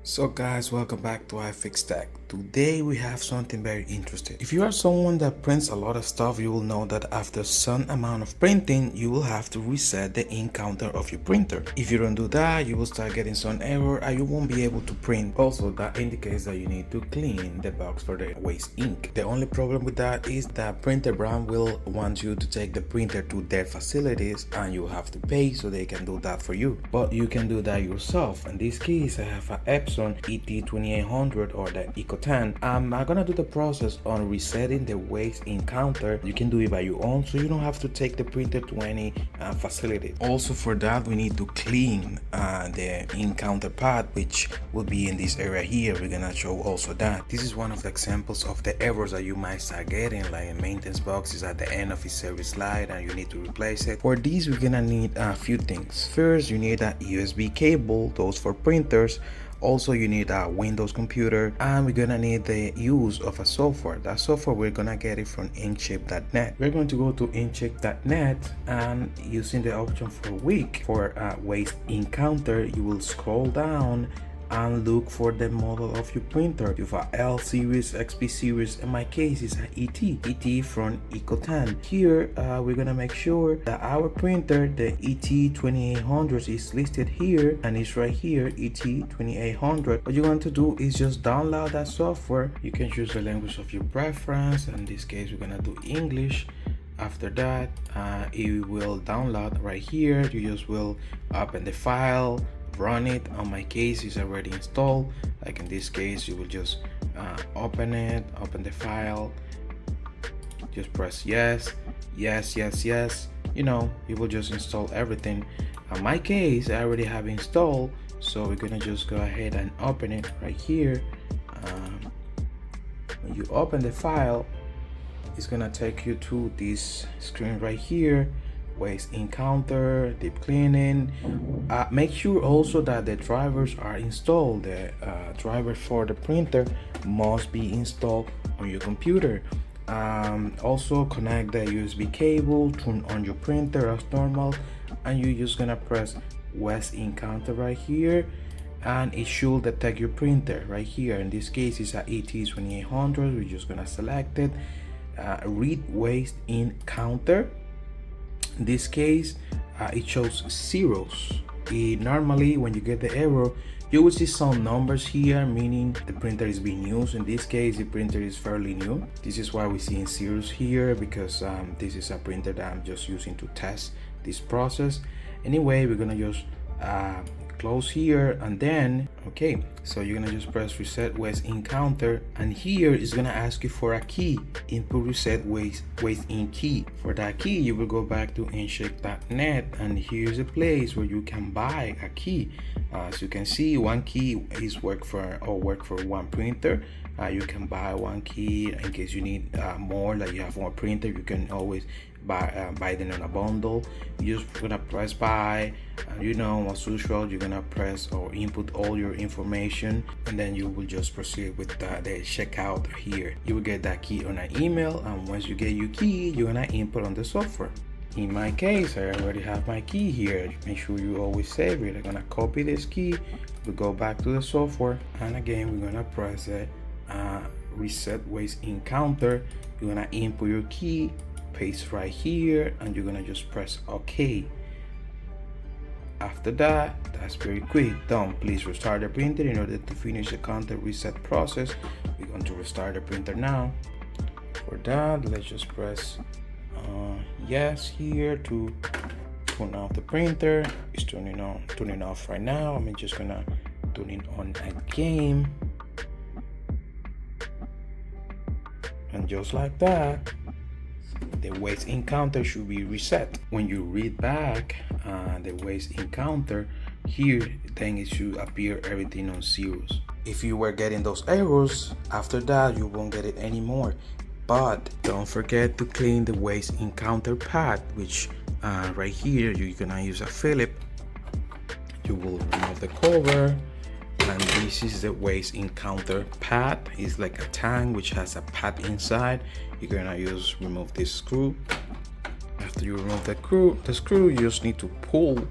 So guys, welcome back to iFIXTech. Today we have something very interesting. If you are someone that prints a lot of stuff, you will know that after some amount of printing, you will have to reset the ink counter of your printer. If you don't do that, you will start getting some error and you won't be able to print. Also, that indicates that you need to clean the box for the waste ink. The only problem with that is that printer brand will want you to take the printer to their facilities and you have to pay so they can do that for you. But you can do that yourself. In this case, I have an Epson ET2800 or the EcoTank. I'm gonna do the process on resetting the waste ink counter. You can do it by your own, so you don't have to take the printer to any facility. Also, for that, we need to clean the ink counter pad, which will be in this area here. We're gonna show also that. This is one of the examples of the errors that you might start getting, like a maintenance box is at the end of its service line and you need to replace it. For these, we're gonna need a few things. First, you need a USB cable, those for printers. Also, you need a Windows computer, and we're gonna need the use of a software. That software, we're gonna get it from inkship.net. We're going to go to inkship.net, and using the option for week for waste ink counter, you will scroll down and look for the model of your printer. You have a L series, XP series. In my case, it's an ET from EcoTank. Here, we're gonna make sure that our printer, the ET2800, is listed here and it's right here, ET2800. What you want to do is just download that software. You can choose the language of your preference. In this case, we're gonna do English. After that, it will download right here. You just will open the file, run it. On my case, it's already installed. Like in this case, you will just open it, open the file, just press yes. You know, it will just install everything. In my case, I already have installed, so we're gonna just go ahead and open it right here. When you open the file, it's gonna take you to this screen right here. Waste ink counter, deep cleaning. Make sure also that the drivers are installed. The driver for the printer must be installed on your computer. Also connect the USB cable, turn on your printer as normal, and you're just gonna press waste ink counter right here, and it should detect your printer right here. In this case, it's a ET2800. We're just gonna select it. Read waste ink counter. In this case, it shows zeros. Normally, when you get the error, you will see some numbers here, meaning the printer is being used. In this case, the printer is fairly new. This is why we're seeing zeros here, because this is a printer that I'm just using to test this process. Anyway, we're gonna just close here, and then okay, so you're gonna just press reset waste ink counter, and here is gonna ask you for a key, input reset waste ink key. For that key, you will go back to inkship.net, and here's a place where you can buy a key. As you can see, one key is work for one printer. You can buy one key in case you need more, like you have more printer. You can always buy them in a bundle. You're just gonna press buy, and you know, as usual, you're gonna press or input all your information, and then you will just proceed with the checkout here. You will get that key on an email, and once you get your key, you're gonna input on the software. In my case, I already have my key here. Make sure you always save it. I'm gonna copy this key. We go back to the software, and again, we're gonna press it. Reset waste ink counter. You're gonna input your key, paste right here, and you're gonna just press OK. After that, that's very quick. Done. Please restart the printer in order to finish the content reset process. We're going to restart the printer now. For that, let's just press yes here to turn off the printer. It's turning off right now. I'm just gonna turn it on again. And just like that, the waste ink counter should be reset. When you read back the waste ink counter here, then it should appear everything on zeros. If you were getting those errors, after that you won't get it anymore. But don't forget to clean the waste ink counter pad, which right here you're gonna use a Philip. You will remove the cover, and this is the waste ink counter pad. It's like a tank which has a pad inside. You're gonna remove this screw. After you remove the screw, you just need to pull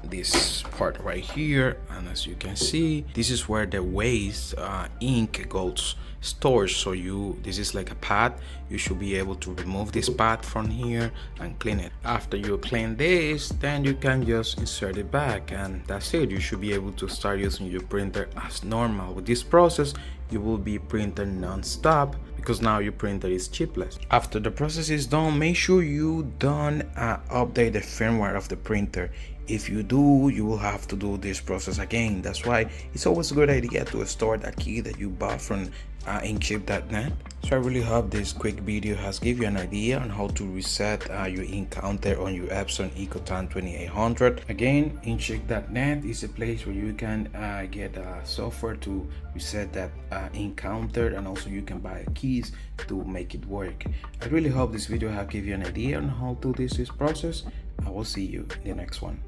this part right here, and as you can see, this is where the waste ink goes stored. So this is like a pad. You should be able to remove this pad from here and clean it. After you clean this, then you can just insert it back, and that's it. You should be able to start using your printer as normal. With this process, you will be printing non-stop because now your printer is chipless. After the process is done, make sure you don't update the firmware of the printer. If you do, you will have to do this process again. That's why it's always a good idea to store that key that you bought from inkchip.net. So I really hope this quick video has given you an idea on how to reset your ink counter on your Epson EcoTank 2800. Again, inkchip.net is a place where you can get software to reset that ink counter, and also you can buy keys to make it work. I really hope this video has given you an idea on how to do this process. I will see you in the next one.